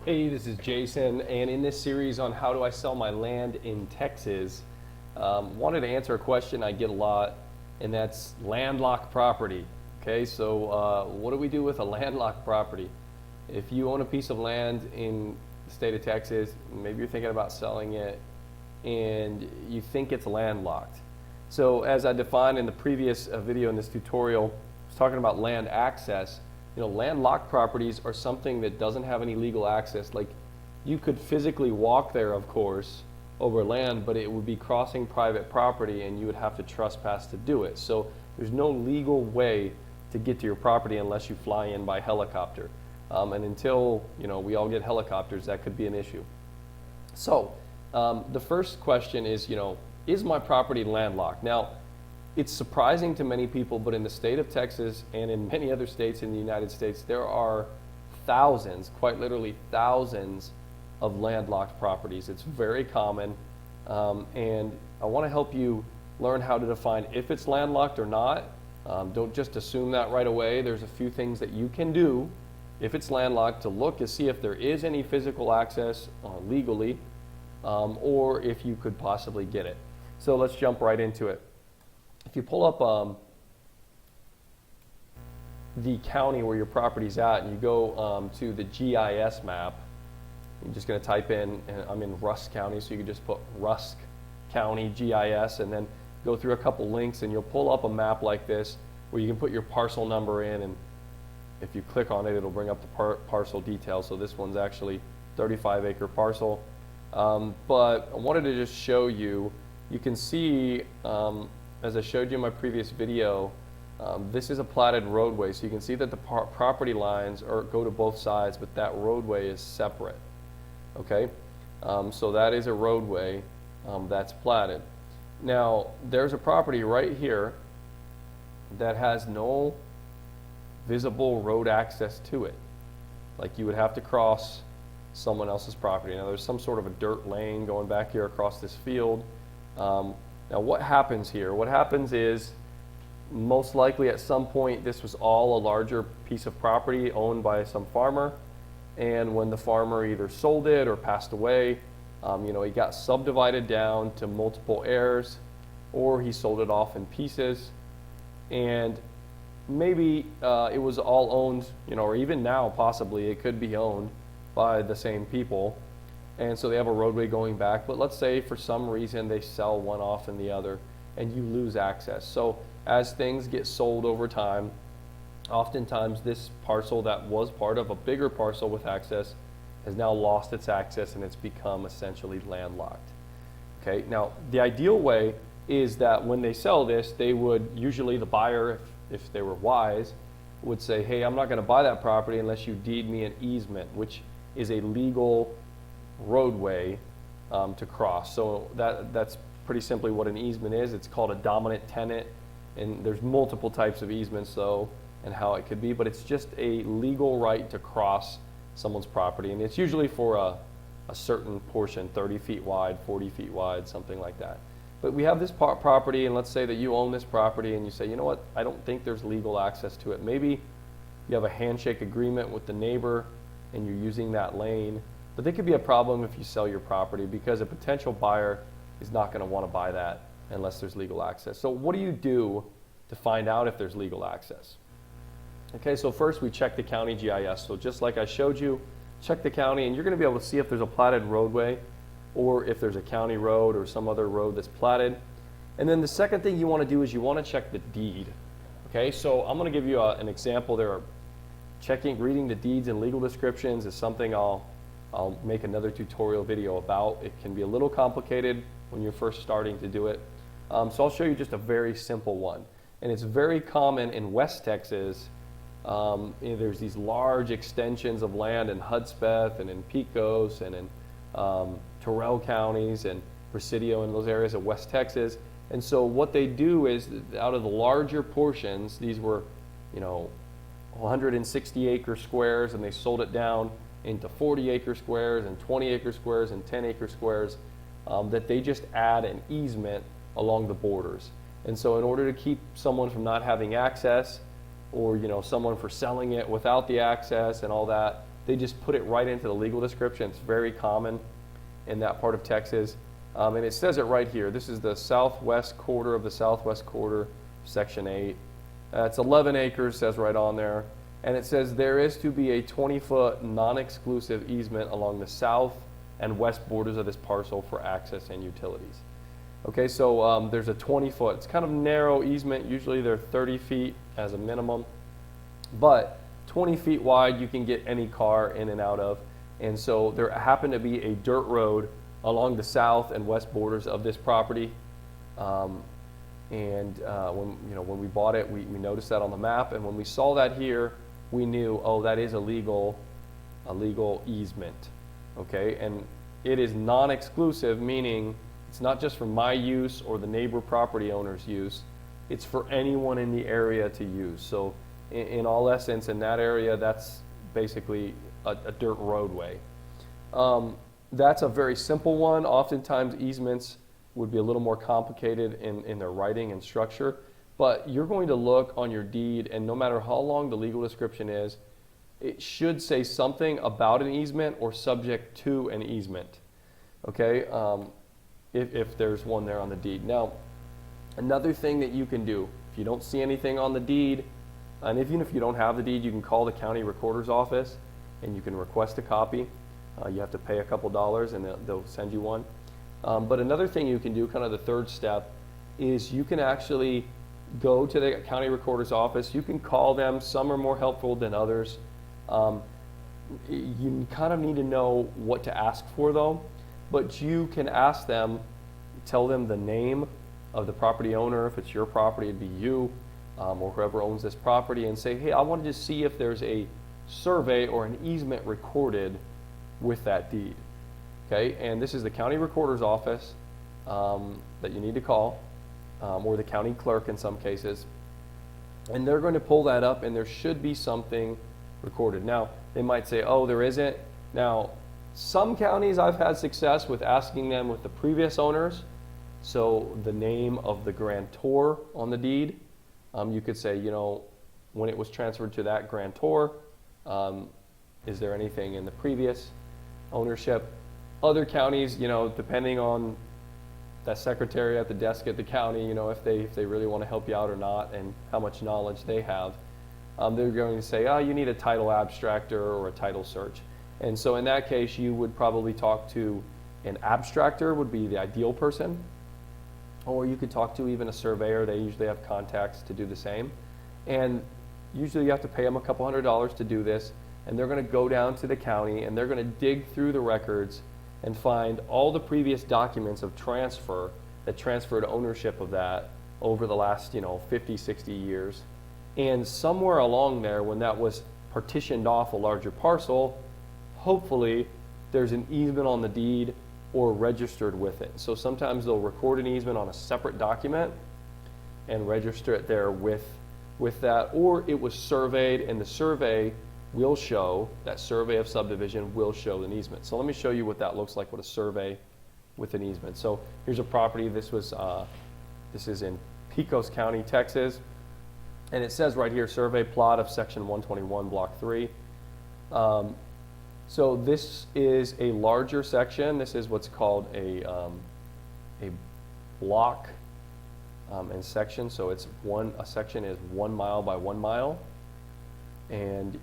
Hey, this is Jason, and in this series on how do I sell my land in Texas, wanted to answer a question I get a lot, and that's landlocked property. Okay, so what do we do with a landlocked property? If you own a piece of land in the state of Texas, maybe you're thinking about selling it, and you think it's landlocked. So as I defined in the previous video in this tutorial, I was talking about land access. Landlocked properties are something that doesn't have any legal access. Like, you could physically walk there, of course, over land, but it would be crossing private property and you would have to trespass to do it. So there's no legal way to get to your property unless you fly in by helicopter. And until, we all get helicopters, that could be an issue. So the first question is my property landlocked? Now, it's surprising to many people, but in the state of Texas and in many other states in the United States, there are thousands, quite literally thousands, of landlocked properties. It's very common, and I want to help you learn how to define if it's landlocked or not. Don't just assume that right away. There's a few things that you can do if it's landlocked to look to see if there is any physical access legally, or if you could possibly get it. So let's jump right into it. If you pull up the county where your property's at and you go to the GIS map, you're just going to type in, I'm in Rusk County, so you can just put Rusk County GIS and then go through a couple links and you'll pull up a map like this where you can put your parcel number in, and if you click on it, it'll bring up the parcel details. So this one's actually 35-acre parcel. But I wanted to just show you, you can see, as I showed you in my previous video, this is a platted roadway, so you can see that the property lines go to both sides, but that roadway is separate. Okay, so that is a roadway that's platted. Now, there's a property right here that has no visible road access to it. Like, you would have to cross someone else's property. Now, there's some sort of a dirt lane going back here across this field. Now, what happens here? What happens is, most likely at some point, this was all a larger piece of property owned by some farmer, and when the farmer either sold it or passed away, he got subdivided down to multiple heirs, or he sold it off in pieces, and maybe it was all owned, or even now possibly it could be owned by the same people. And so they have a roadway going back, but let's say for some reason they sell one off and the other, and you lose access. So as things get sold over time, oftentimes this parcel that was part of a bigger parcel with access has now lost its access and it's become essentially landlocked. Okay, now the ideal way is that when they sell this, they would, usually the buyer, if they were wise, would say, hey, I'm not going to buy that property unless you deed me an easement, which is a legal roadway to cross. So that's pretty simply what an easement is. It's called a dominant tenant, and there's multiple types of easements though and how it could be, but it's just a legal right to cross someone's property, and it's usually for a certain portion, 30 feet wide, 40 feet wide, something like that. But we have this property, and let's say that you own this property and you say, you know what, I don't think there's legal access to it. Maybe you have a handshake agreement with the neighbor and you're using that lane. But there could be a problem if you sell your property, because a potential buyer is not going to want to buy that unless there's legal access. So what do you do to find out if there's legal access? Okay, so first we check the county GIS. So just like I showed you, check the county, and you're going to be able to see if there's a platted roadway or if there's a county road or some other road that's platted. And then the second thing you want to do is you want to check the deed. Okay, so I'm going to give you an example there. Reading the deeds and legal descriptions is something I'll make another tutorial video about. It can be a little complicated when you're first starting to do it. So I'll show you just a very simple one. And it's very common in West Texas. There's these large extensions of land in Hudspeth and in Pecos and in Terrell counties and Presidio and those areas of West Texas. And so what they do is, out of the larger portions, these were 160 acre squares, and they sold it down into 40 acre squares and 20 acre squares and 10 acre squares, that they just add an easement along the borders. And so in order to keep someone from not having access, or someone for selling it without the access and all that, they just put it right into the legal description. It's very common in that part of Texas. And it says it right here. This is the southwest quarter of the southwest quarter, Section 8. It's 11 acres, says right on there. And it says there is to be a 20-foot non-exclusive easement along the south and west borders of this parcel for access and utilities. Okay, so there's a 20-foot. It's kind of narrow easement. Usually they're 30 feet as a minimum. But 20 feet wide, you can get any car in and out of. And so there happened to be a dirt road along the south and west borders of this property. When we bought it, we noticed that on the map. And when we saw that here, we knew, oh, that is a legal easement. Okay, and it is non-exclusive, meaning it's not just for my use or the neighbor property owner's use. It's for anyone in the area to use. So in all essence, in that area, that's basically a dirt roadway. That's a very simple one. Oftentimes easements would be a little more complicated in their writing and structure, but you're going to look on your deed, and no matter how long the legal description is, it should say something about an easement or subject to an easement, okay, if there's one there on the deed. Now, another thing that you can do, if you don't see anything on the deed, and even if you don't have the deed, you can call the county recorder's office and you can request a copy. You have to pay a couple dollars and they'll send you one. But another thing you can do, kind of the third step, is you can actually go to the county recorder's office. You can call them. Some are more helpful than others. You kind of need to know what to ask for though, but you can ask them, tell them the name of the property owner. If it's your property, it'd be you, or whoever owns this property, and say, hey, I wanted to see if there's a survey or an easement recorded with that deed. Okay, and this is the county recorder's office that you need to call, or the county clerk in some cases, and they're going to pull that up, and there should be something recorded. Now, they might say, oh, there isn't. Now, some counties I've had success with asking them with the previous owners, so the name of the grantor on the deed. You could say, you know, when it was transferred to that grantor, is there anything in the previous ownership? Other counties, you know, depending on that secretary at the desk at the county, you know, if they really want to help you out or not and how much knowledge they have, they're going to say, oh, you need a title abstractor or a title search. And so in that case, you would probably talk to an abstractor, would be the ideal person, or you could talk to even a surveyor. They usually have contacts to do the same. And usually you have to pay them a couple $100s to do this, and they're going to go down to the county and they're going to dig through the records and find all the previous documents of transfer that transferred ownership of that over the last, 50, 60 years. And somewhere along there, when that was partitioned off a larger parcel, hopefully there's an easement on the deed or registered with it. So sometimes they'll record an easement on a separate document and register it there with that, or it was surveyed and the survey will show, that survey of subdivision will show an easement. So let me show you what that looks like with a survey with an easement. So here's a property. This is in Pecos County, Texas. And it says right here, survey plot of section 121, block 3. So this is a larger section. This is what's called a block and section. So it's a section is 1 mile by 1 mile. And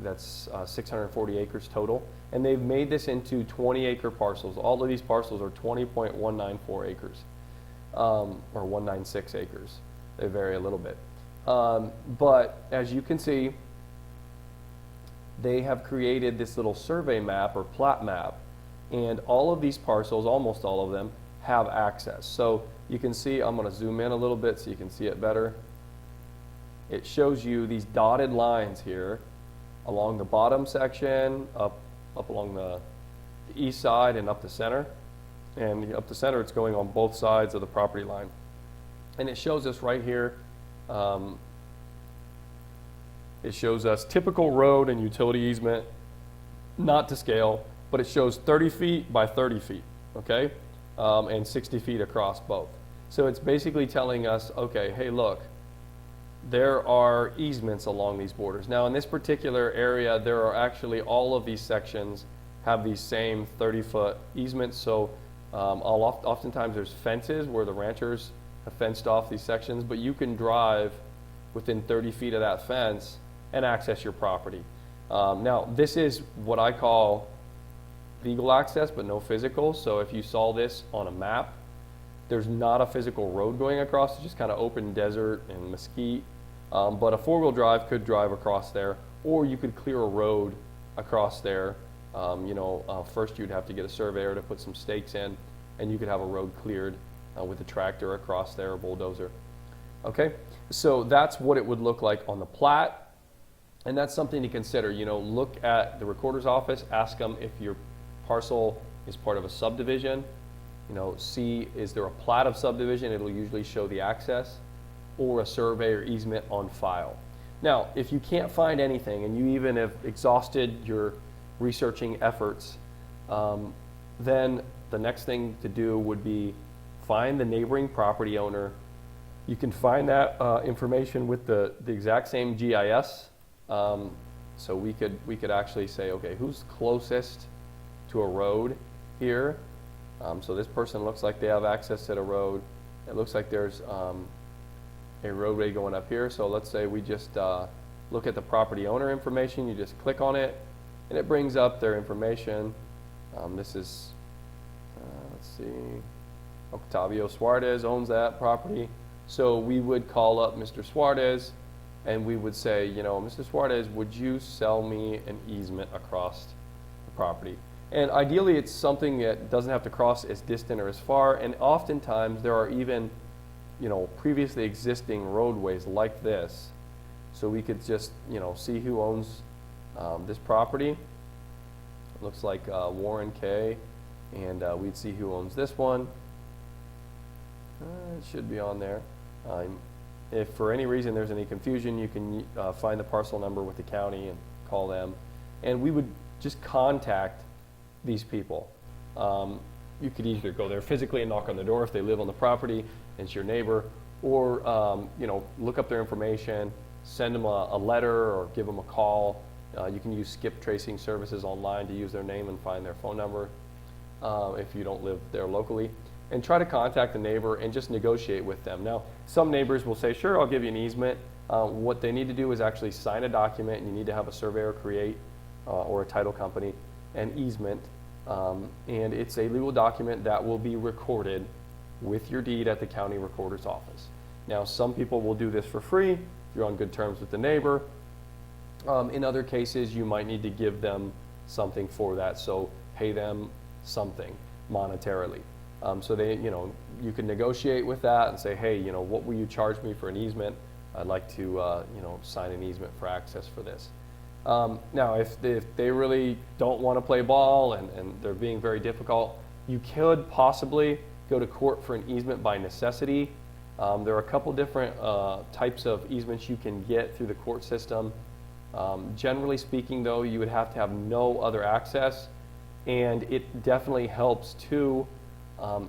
that's 640 acres total. And they've made this into 20-acre parcels. All of these parcels are 20.194 acres, or 196 acres. They vary a little bit. But as you can see, they have created this little survey map or plat map, and all of these parcels, almost all of them, have access. So you can see, I'm going to zoom in a little bit so you can see it better. It shows you these dotted lines here along the bottom section, up along the east side and up the center. And up the center, it's going on both sides of the property line. And it shows us right here, it shows us typical road and utility easement, not to scale, but it shows 30 feet by 30 feet, okay? And 60 feet across both. So it's basically telling us, okay, hey, look, there are easements along these borders. Now in this particular area, there are actually all of these sections have these same 30-foot easements. So oftentimes there's fences where the ranchers have fenced off these sections, but you can drive within 30 feet of that fence and access your property. Now this is what I call legal access, but no physical. So if you saw this on a map, there's not a physical road going across. It's just kind of open desert and mesquite. But a four-wheel drive could drive across there, or you could clear a road across there. First you'd have to get a surveyor to put some stakes in, and you could have a road cleared with a tractor across there, a bulldozer. Okay, so that's what it would look like on the plat, and that's something to consider. Look at the recorder's office, ask them if your parcel is part of a subdivision. See, is there a plat of subdivision? It'll usually show the access, or a survey or easement on file. Now, if you can't find anything and you even have exhausted your researching efforts, then the next thing to do would be find the neighboring property owner. You can find that information with the exact same GIS. So we could actually say, okay, who's closest to a road here? So this person looks like they have access to the road. It looks like there's a roadway going up here. So let's say we just look at the property owner information. You just click on it, and it brings up their information. This is, let's see, Octavio Suarez owns that property. So we would call up Mr. Suarez, and we would say, Mr. Suarez, would you sell me an easement across the property? And ideally, it's something that doesn't have to cross as distant or as far. And oftentimes, there are even, previously existing roadways like this. So we could just, see who owns this property. It looks like Warren K. And we'd see who owns this one. It should be on there. If for any reason there's any confusion, you can find the parcel number with the county and call them. And we would just contact these people. You could either go there physically and knock on the door if they live on the property, and it's your neighbor, or look up their information, send them a letter or give them a call. You can use skip tracing services online to use their name and find their phone number if you don't live there locally, and try to contact the neighbor and just negotiate with them. Now, some neighbors will say, sure, I'll give you an easement. What they need to do is actually sign a document, and you need to have a surveyor create or a title company an easement, and it's a legal document that will be recorded with your deed at the county recorder's office. Now, some people will do this for free if you're on good terms with the neighbor. In other cases, you might need to give them something for that, so pay them something monetarily. So they, you can negotiate with that and say, hey, what will you charge me for an easement? I'd like to, sign an easement for access for this. Now, if they really don't want to play ball and they're being very difficult, you could possibly go to court for an easement by necessity. There are a couple different types of easements you can get through the court system. Generally speaking, though, you would have to have no other access, and it definitely helps too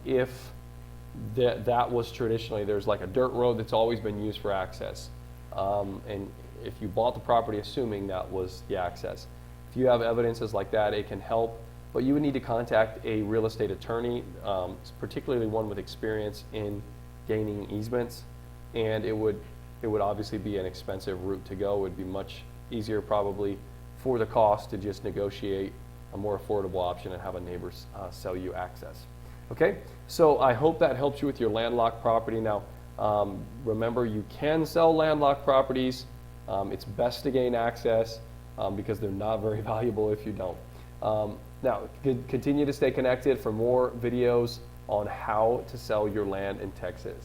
if that was traditionally, there's like a dirt road that's always been used for access. And if you bought the property assuming that was the access. If you have evidences like that, it can help, but you would need to contact a real estate attorney, particularly one with experience in gaining easements, and it would obviously be an expensive route to go. It would be much easier probably for the cost to just negotiate a more affordable option and have a neighbor sell you access. Okay, so I hope that helps you with your landlocked property. Now, remember, you can sell landlocked properties. It's best to gain access because they're not very valuable if you don't. Now, continue to stay connected for more videos on how to sell your land in Texas.